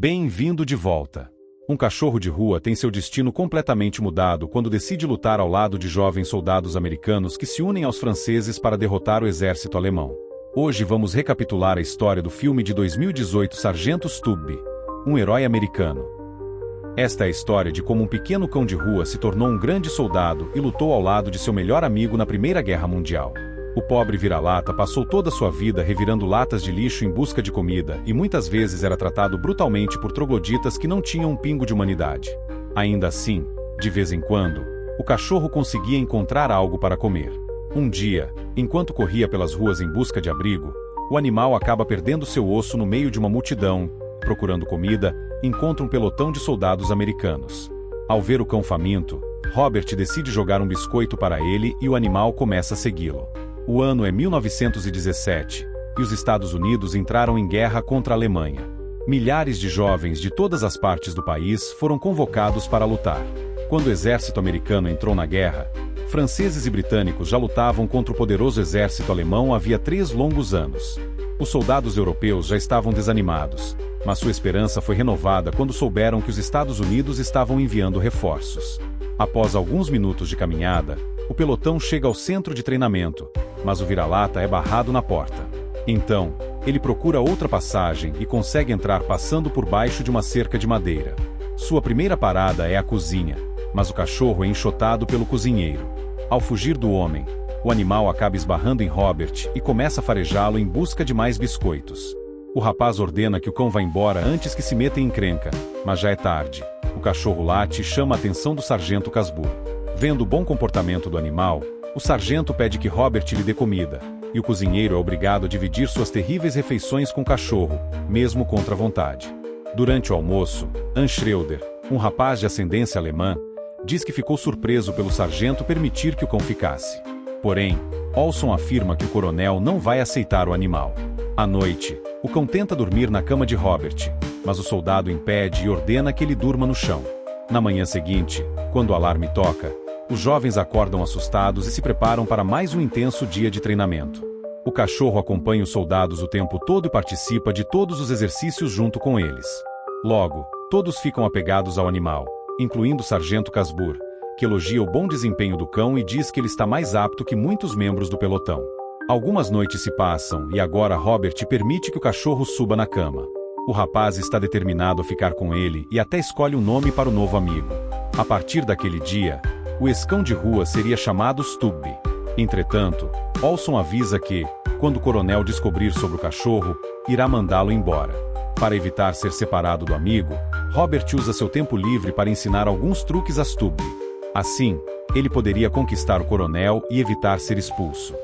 Bem-vindo de volta. Um cachorro de rua tem seu destino completamente mudado quando decide lutar ao lado de jovens soldados americanos que se unem aos franceses para derrotar o exército alemão. Hoje vamos recapitular a história do filme de 2018 Sargento Stubby, um herói americano. Esta é a história de como um pequeno cão de rua se tornou um grande soldado e lutou ao lado de seu melhor amigo na Primeira Guerra Mundial. O pobre vira-lata passou toda a sua vida revirando latas de lixo em busca de comida e muitas vezes era tratado brutalmente por trogloditas que não tinham um pingo de humanidade. Ainda assim, de vez em quando, o cachorro conseguia encontrar algo para comer. Um dia, enquanto corria pelas ruas em busca de abrigo, o animal acaba perdendo seu osso no meio de uma multidão. Procurando comida, encontra um pelotão de soldados americanos. Ao ver o cão faminto, Robert decide jogar um biscoito para ele e o animal começa a segui-lo. O ano é 1917, e os Estados Unidos entraram em guerra contra a Alemanha. Milhares de jovens de todas as partes do país foram convocados para lutar. Quando o exército americano entrou na guerra, franceses e britânicos já lutavam contra o poderoso exército alemão havia 3 longos anos. Os soldados europeus já estavam desanimados, mas sua esperança foi renovada quando souberam que os Estados Unidos estavam enviando reforços. Após alguns minutos de caminhada, o pelotão chega ao centro de treinamento, mas o vira-lata é barrado na porta. Então, ele procura outra passagem e consegue entrar passando por baixo de uma cerca de madeira. Sua primeira parada é a cozinha, mas o cachorro é enxotado pelo cozinheiro. Ao fugir do homem, o animal acaba esbarrando em Robert e começa a farejá-lo em busca de mais biscoitos. O rapaz ordena que o cão vá embora antes que se meta em encrenca, mas já é tarde. O cachorro late e chama a atenção do sargento Casbur. Vendo o bom comportamento do animal, o sargento pede que Robert lhe dê comida, e o cozinheiro é obrigado a dividir suas terríveis refeições com o cachorro, mesmo contra a vontade. Durante o almoço, Ann Schroeder, um rapaz de ascendência alemã, diz que ficou surpreso pelo sargento permitir que o cão ficasse. Porém, Olson afirma que o coronel não vai aceitar o animal. À noite, o cão tenta dormir na cama de Robert, mas o soldado impede e ordena que ele durma no chão. Na manhã seguinte, quando o alarme toca, os jovens acordam assustados e se preparam para mais um intenso dia de treinamento. O cachorro acompanha os soldados o tempo todo e participa de todos os exercícios junto com eles. Logo, todos ficam apegados ao animal, incluindo o sargento Casbur, que elogia o bom desempenho do cão e diz que ele está mais apto que muitos membros do pelotão. Algumas noites se passam e agora Robert permite que o cachorro suba na cama. O rapaz está determinado a ficar com ele e até escolhe um nome para o novo amigo. A partir daquele dia, o ex-cão de rua seria chamado Stubby. Entretanto, Olson avisa que, quando o coronel descobrir sobre o cachorro, irá mandá-lo embora. Para evitar ser separado do amigo, Robert usa seu tempo livre para ensinar alguns truques a Stubby. Assim, ele poderia conquistar o coronel e evitar ser expulso.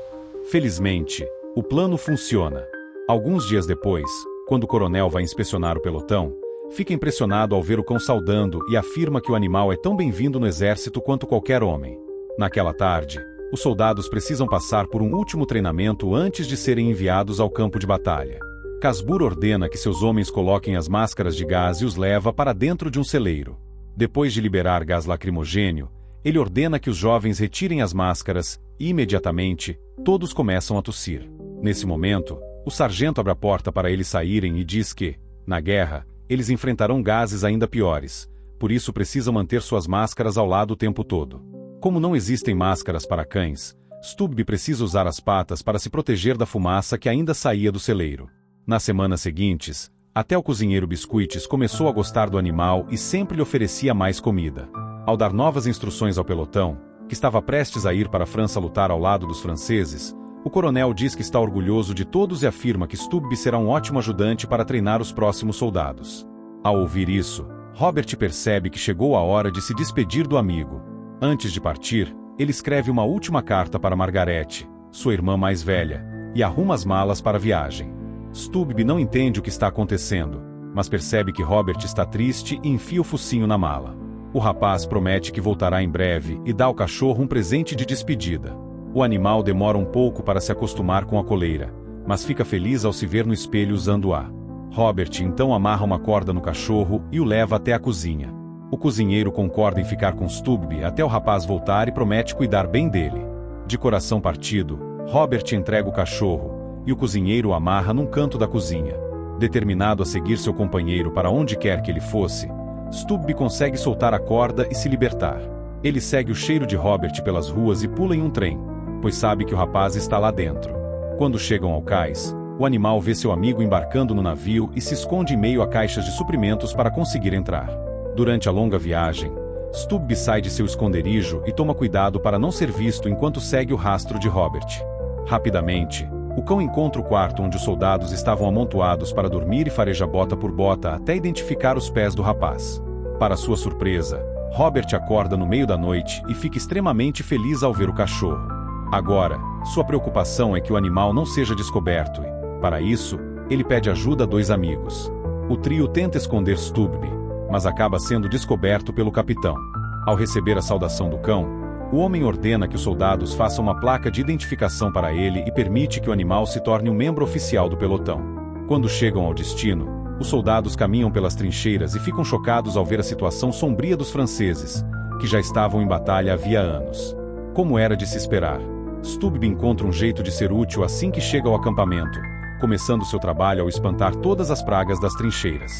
Felizmente, o plano funciona. Alguns dias depois, quando o coronel vai inspecionar o pelotão, fica impressionado ao ver o cão saudando e afirma que o animal é tão bem-vindo no exército quanto qualquer homem. Naquela tarde, os soldados precisam passar por um último treinamento antes de serem enviados ao campo de batalha. Casbur ordena que seus homens coloquem as máscaras de gás e os leva para dentro de um celeiro. Depois de liberar gás lacrimogênio, ele ordena que os jovens retirem as máscaras e, imediatamente, todos começam a tossir. Nesse momento, o sargento abre a porta para eles saírem e diz que, na guerra, eles enfrentarão gases ainda piores, por isso precisam manter suas máscaras ao lado o tempo todo. Como não existem máscaras para cães, Stubby precisa usar as patas para se proteger da fumaça que ainda saía do celeiro. Nas semanas seguintes, até o cozinheiro Biscuits começou a gostar do animal e sempre lhe oferecia mais comida. Ao dar novas instruções ao pelotão, que estava prestes a ir para a França lutar ao lado dos franceses, o coronel diz que está orgulhoso de todos e afirma que Stubby será um ótimo ajudante para treinar os próximos soldados. Ao ouvir isso, Robert percebe que chegou a hora de se despedir do amigo. Antes de partir, ele escreve uma última carta para Margaret, sua irmã mais velha, e arruma as malas para a viagem. Stubby não entende o que está acontecendo, mas percebe que Robert está triste e enfia o focinho na mala. O rapaz promete que voltará em breve e dá ao cachorro um presente de despedida. O animal demora um pouco para se acostumar com a coleira, mas fica feliz ao se ver no espelho usando-a. Robert então amarra uma corda no cachorro e o leva até a cozinha. O cozinheiro concorda em ficar com Stubby até o rapaz voltar e promete cuidar bem dele. De coração partido, Robert entrega o cachorro, e o cozinheiro o amarra num canto da cozinha. Determinado a seguir seu companheiro para onde quer que ele fosse, Stubby consegue soltar a corda e se libertar. Ele segue o cheiro de Robert pelas ruas e pula em um trem, pois sabe que o rapaz está lá dentro. Quando chegam ao cais, o animal vê seu amigo embarcando no navio e se esconde em meio a caixas de suprimentos para conseguir entrar. Durante a longa viagem, Stubby sai de seu esconderijo e toma cuidado para não ser visto enquanto segue o rastro de Robert. Rapidamente, o cão encontra o quarto onde os soldados estavam amontoados para dormir e fareja bota por bota até identificar os pés do rapaz. Para sua surpresa, Robert acorda no meio da noite e fica extremamente feliz ao ver o cachorro. Agora, sua preocupação é que o animal não seja descoberto e, para isso, ele pede ajuda a dois amigos. O trio tenta esconder Stubby, mas acaba sendo descoberto pelo capitão. Ao receber a saudação do cão, o homem ordena que os soldados façam uma placa de identificação para ele e permite que o animal se torne um membro oficial do pelotão. Quando chegam ao destino, os soldados caminham pelas trincheiras e ficam chocados ao ver a situação sombria dos franceses, que já estavam em batalha havia anos. Como era de se esperar, Stubby encontra um jeito de ser útil assim que chega ao acampamento, começando seu trabalho ao espantar todas as pragas das trincheiras.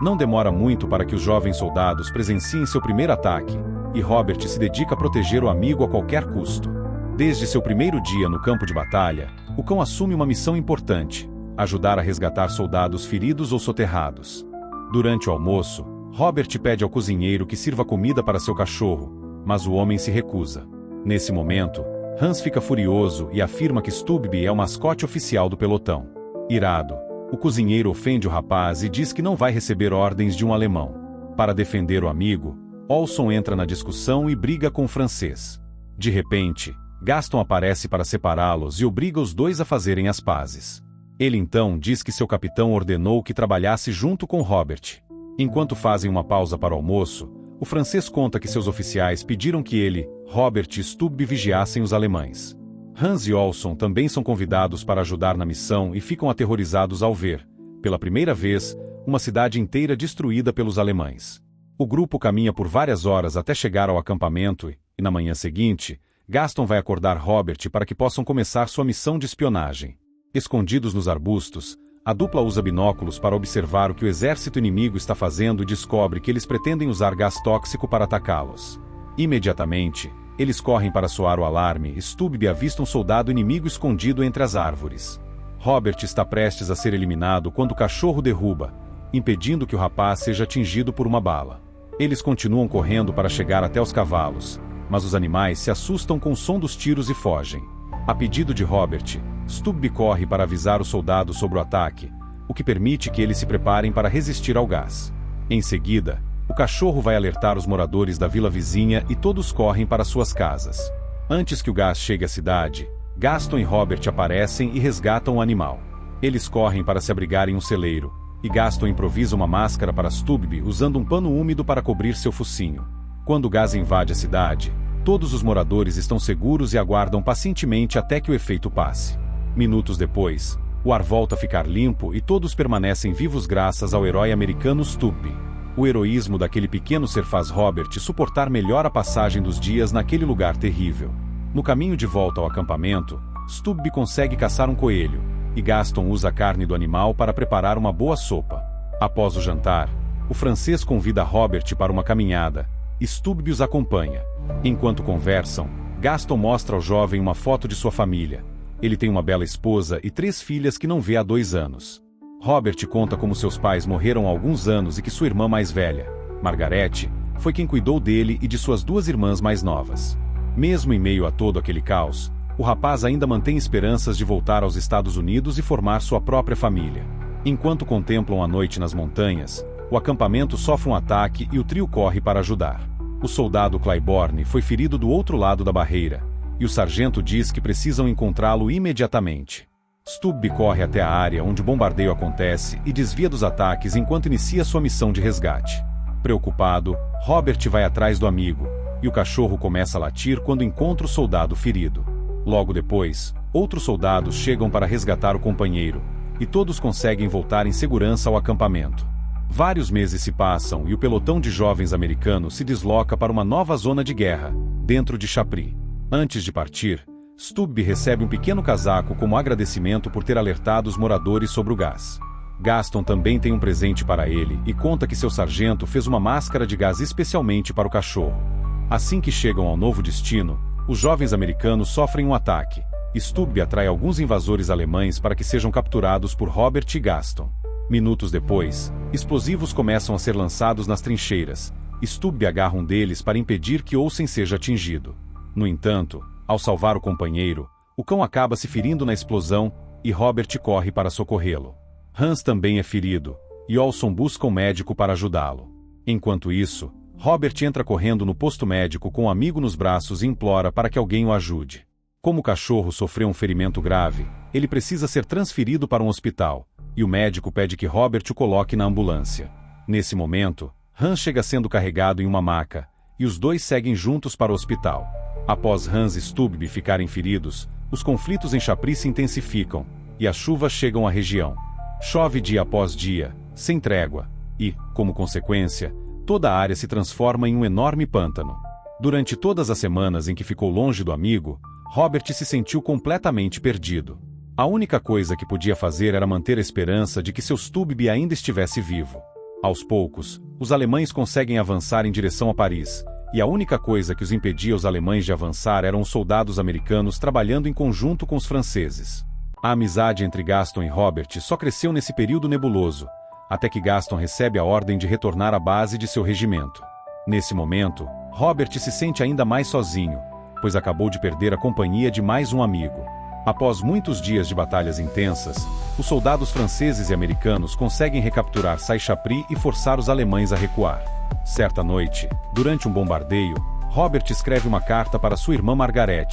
Não demora muito para que os jovens soldados presenciem seu primeiro ataque, e Robert se dedica a proteger o amigo a qualquer custo. Desde seu primeiro dia no campo de batalha, o cão assume uma missão importante: ajudar a resgatar soldados feridos ou soterrados. Durante o almoço, Robert pede ao cozinheiro que sirva comida para seu cachorro, mas o homem se recusa. Nesse momento, Hans fica furioso e afirma que Stubby é o mascote oficial do pelotão. Irado, o cozinheiro ofende o rapaz e diz que não vai receber ordens de um alemão. Para defender o amigo, Olson entra na discussão e briga com o francês. De repente, Gaston aparece para separá-los e obriga os dois a fazerem as pazes. Ele então diz que seu capitão ordenou que trabalhasse junto com Robert. Enquanto fazem uma pausa para o almoço, o francês conta que seus oficiais pediram que ele, Robert e Stubby vigiassem os alemães. Hans e Olson também são convidados para ajudar na missão e ficam aterrorizados ao ver, pela primeira vez, uma cidade inteira destruída pelos alemães. O grupo caminha por várias horas até chegar ao acampamento e, na manhã seguinte, Gaston vai acordar Robert para que possam começar sua missão de espionagem. Escondidos nos arbustos, a dupla usa binóculos para observar o que o exército inimigo está fazendo e descobre que eles pretendem usar gás tóxico para atacá-los. Imediatamente, eles correm para soar o alarme e Stubby avista um soldado inimigo escondido entre as árvores. Robert está prestes a ser eliminado quando o cachorro derruba, impedindo que o rapaz seja atingido por uma bala. Eles continuam correndo para chegar até os cavalos, mas os animais se assustam com o som dos tiros e fogem. A pedido de Robert, Stubby corre para avisar os soldados sobre o ataque, o que permite que eles se preparem para resistir ao gás. Em seguida, o cachorro vai alertar os moradores da vila vizinha e todos correm para suas casas. Antes que o gás chegue à cidade, Gaston e Robert aparecem e resgatam o animal. Eles correm para se abrigar em um celeiro, e Gaston improvisa uma máscara para Stubby usando um pano úmido para cobrir seu focinho. Quando o gás invade a cidade, todos os moradores estão seguros e aguardam pacientemente até que o efeito passe. Minutos depois, o ar volta a ficar limpo e todos permanecem vivos graças ao herói americano Stubby. O heroísmo daquele pequeno ser faz Robert suportar melhor a passagem dos dias naquele lugar terrível. No caminho de volta ao acampamento, Stubby consegue caçar um coelho, e Gaston usa a carne do animal para preparar uma boa sopa. Após o jantar, o francês convida Robert para uma caminhada, e Stubby os acompanha. Enquanto conversam, Gaston mostra ao jovem uma foto de sua família. Ele tem uma bela esposa e 3 filhas que não vê há 2 anos. Robert conta como seus pais morreram há alguns anos e que sua irmã mais velha, Margarete, foi quem cuidou dele e de suas 2 irmãs mais novas. Mesmo em meio a todo aquele caos, o rapaz ainda mantém esperanças de voltar aos Estados Unidos e formar sua própria família. Enquanto contemplam a noite nas montanhas, o acampamento sofre um ataque e o trio corre para ajudar. O soldado Claiborne foi ferido do outro lado da barreira, e o sargento diz que precisam encontrá-lo imediatamente. Stubby corre até a área onde o bombardeio acontece e desvia dos ataques enquanto inicia sua missão de resgate. Preocupado, Robert vai atrás do amigo, e o cachorro começa a latir quando encontra o soldado ferido. Logo depois, outros soldados chegam para resgatar o companheiro, e todos conseguem voltar em segurança ao acampamento. Vários meses se passam e o pelotão de jovens americanos se desloca para uma nova zona de guerra, dentro de Chapri. Antes de partir, Stubby recebe um pequeno casaco como agradecimento por ter alertado os moradores sobre o gás. Gaston também tem um presente para ele e conta que seu sargento fez uma máscara de gás especialmente para o cachorro. Assim que chegam ao novo destino, os jovens americanos sofrem um ataque. Stubb atrai alguns invasores alemães para que sejam capturados por Robert e Gaston. Minutos depois, explosivos começam a ser lançados nas trincheiras. Stubb agarra um deles para impedir que Olsen seja atingido. No entanto, ao salvar o companheiro, o cão acaba se ferindo na explosão e Robert corre para socorrê-lo. Hans também é ferido, e Olson busca um médico para ajudá-lo. Enquanto isso, Robert entra correndo no posto médico com um amigo nos braços e implora para que alguém o ajude. Como o cachorro sofreu um ferimento grave, ele precisa ser transferido para um hospital, e o médico pede que Robert o coloque na ambulância. Nesse momento, Hans chega sendo carregado em uma maca, e os dois seguem juntos para o hospital. Após Hans e Stubb ficarem feridos, os conflitos em Chapri se intensificam, e as chuvas chegam à região. Chove dia após dia, sem trégua, e, como consequência, toda a área se transforma em um enorme pântano. Durante todas as semanas em que ficou longe do amigo, Robert se sentiu completamente perdido. A única coisa que podia fazer era manter a esperança de que seu Stubb ainda estivesse vivo. Aos poucos, os alemães conseguem avançar em direção a Paris, e a única coisa que os impedia os alemães de avançar eram os soldados americanos trabalhando em conjunto com os franceses. A amizade entre Gaston e Robert só cresceu nesse período nebuloso, até que Gaston recebe a ordem de retornar à base de seu regimento. Nesse momento, Robert se sente ainda mais sozinho, pois acabou de perder a companhia de mais um amigo. Após muitos dias de batalhas intensas, os soldados franceses e americanos conseguem recapturar Saint-Chapri e forçar os alemães a recuar. Certa noite, durante um bombardeio, Robert escreve uma carta para sua irmã Margaret,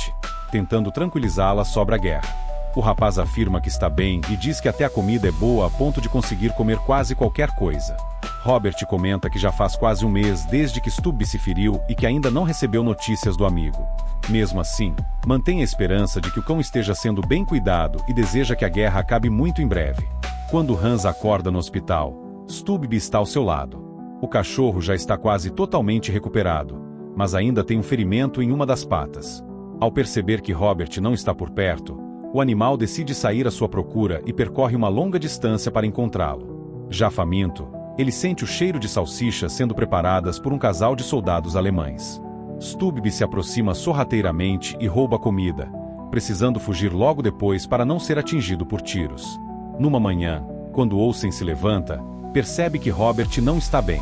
tentando tranquilizá-la sobre a guerra. O rapaz afirma que está bem e diz que até a comida é boa a ponto de conseguir comer quase qualquer coisa. Robert comenta que já faz quase um mês desde que Stubb se feriu e que ainda não recebeu notícias do amigo. Mesmo assim, mantém a esperança de que o cão esteja sendo bem cuidado e deseja que a guerra acabe muito em breve. Quando Hans acorda no hospital, Stubb está ao seu lado. O cachorro já está quase totalmente recuperado, mas ainda tem um ferimento em uma das patas. Ao perceber que Robert não está por perto, o animal decide sair à sua procura e percorre uma longa distância para encontrá-lo. Já faminto, ele sente o cheiro de salsichas sendo preparadas por um casal de soldados alemães. Stubb se aproxima sorrateiramente e rouba a comida, precisando fugir logo depois para não ser atingido por tiros. Numa manhã, quando Olsen se levanta, percebe que Robert não está bem.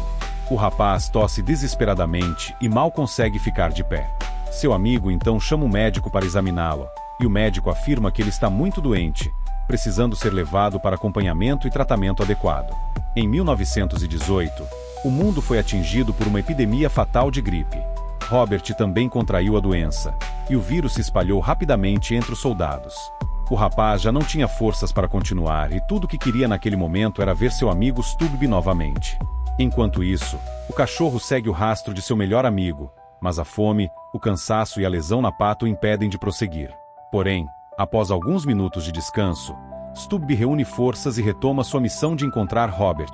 O rapaz tosse desesperadamente e mal consegue ficar de pé. Seu amigo então chama um médico para examiná-lo, e o médico afirma que ele está muito doente, precisando ser levado para acompanhamento e tratamento adequado. Em 1918, o mundo foi atingido por uma epidemia fatal de gripe. Robert também contraiu a doença, e o vírus se espalhou rapidamente entre os soldados. O rapaz já não tinha forças para continuar e tudo o que queria naquele momento era ver seu amigo Stubb novamente. Enquanto isso, o cachorro segue o rastro de seu melhor amigo, mas a fome, o cansaço e a lesão na pata o impedem de prosseguir. Porém, após alguns minutos de descanso, Stubb reúne forças e retoma sua missão de encontrar Robert.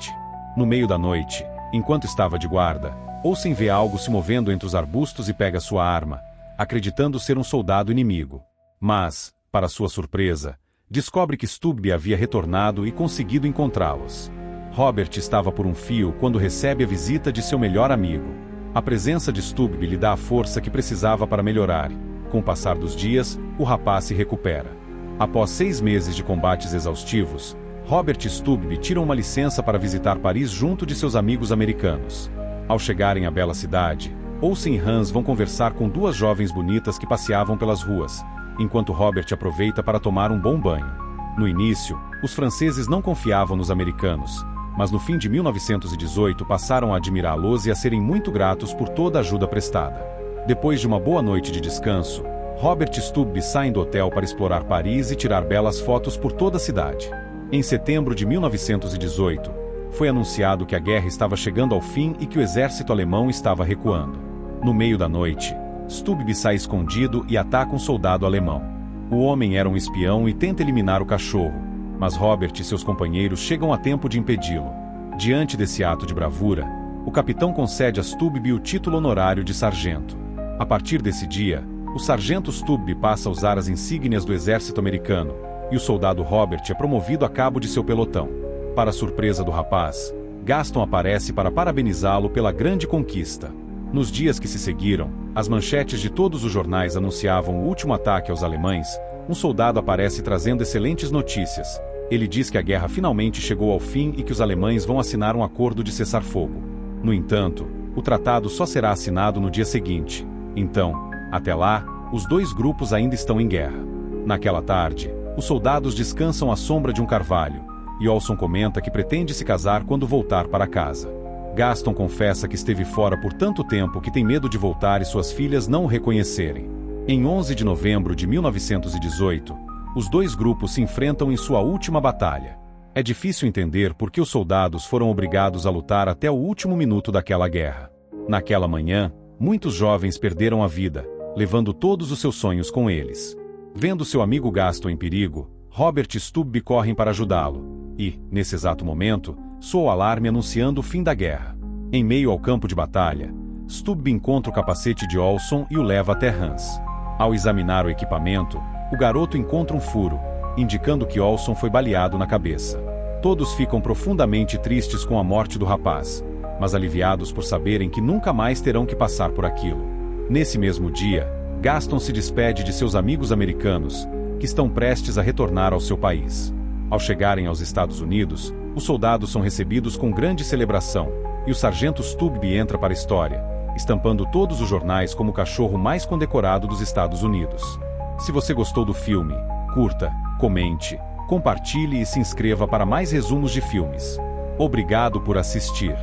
No meio da noite, enquanto estava de guarda, Olsen vê algo se movendo entre os arbustos e pega sua arma, acreditando ser um soldado inimigo. Mas, para sua surpresa, descobre que Stubb havia retornado e conseguido encontrá-los. Robert estava por um fio quando recebe a visita de seu melhor amigo. A presença de Stubb lhe dá a força que precisava para melhorar. Com o passar dos dias, o rapaz se recupera. Após 6 meses de combates exaustivos, Robert e Stubb tiram uma licença para visitar Paris junto de seus amigos americanos. Ao chegarem à bela cidade, Olsen e Hans vão conversar com 2 jovens bonitas que passeavam pelas ruas, enquanto Robert aproveita para tomar um bom banho. No início, os franceses não confiavam nos americanos, mas no fim de 1918 passaram a admirá-los e a serem muito gratos por toda a ajuda prestada. Depois de uma boa noite de descanso, Robert e Stubb saem do hotel para explorar Paris e tirar belas fotos por toda a cidade. Em setembro de 1918, foi anunciado que a guerra estava chegando ao fim e que o exército alemão estava recuando. No meio da noite, Stubb sai escondido e ataca um soldado alemão. O homem era um espião e tenta eliminar o cachorro, mas Robert e seus companheiros chegam a tempo de impedi-lo. Diante desse ato de bravura, o capitão concede a Stubb o título honorário de sargento. A partir desse dia, o sargento Stubb passa a usar as insígnias do exército americano, e o soldado Robert é promovido a cabo de seu pelotão. Para surpresa do rapaz, Gaston aparece para parabenizá-lo pela grande conquista. Nos dias que se seguiram, as manchetes de todos os jornais anunciavam o último ataque aos alemães. Um soldado aparece trazendo excelentes notícias. Ele diz que a guerra finalmente chegou ao fim e que os alemães vão assinar um acordo de cessar-fogo. No entanto, o tratado só será assinado no dia seguinte. Então, até lá, os dois grupos ainda estão em guerra. Naquela tarde, os soldados descansam à sombra de um carvalho, e Olson comenta que pretende se casar quando voltar para casa. Gaston confessa que esteve fora por tanto tempo que tem medo de voltar e suas filhas não o reconhecerem. Em 11 de novembro de 1918, os dois grupos se enfrentam em sua última batalha. É difícil entender por que os soldados foram obrigados a lutar até o último minuto daquela guerra. Naquela manhã, muitos jovens perderam a vida, levando todos os seus sonhos com eles. Vendo seu amigo Gaston em perigo, Robert e Stubb correm para ajudá-lo, e, nesse exato momento, soa o alarme anunciando o fim da guerra. Em meio ao campo de batalha, Stubb encontra o capacete de Olson e o leva até Hans. Ao examinar o equipamento, o garoto encontra um furo, indicando que Olson foi baleado na cabeça. Todos ficam profundamente tristes com a morte do rapaz, mas aliviados por saberem que nunca mais terão que passar por aquilo. Nesse mesmo dia, Gaston se despede de seus amigos americanos, que estão prestes a retornar ao seu país. Ao chegarem aos Estados Unidos, os soldados são recebidos com grande celebração, e o sargento Stubb entra para a história, estampando todos os jornais como o cachorro mais condecorado dos Estados Unidos. Se você gostou do filme, curta, comente, compartilhe e se inscreva para mais resumos de filmes. Obrigado por assistir.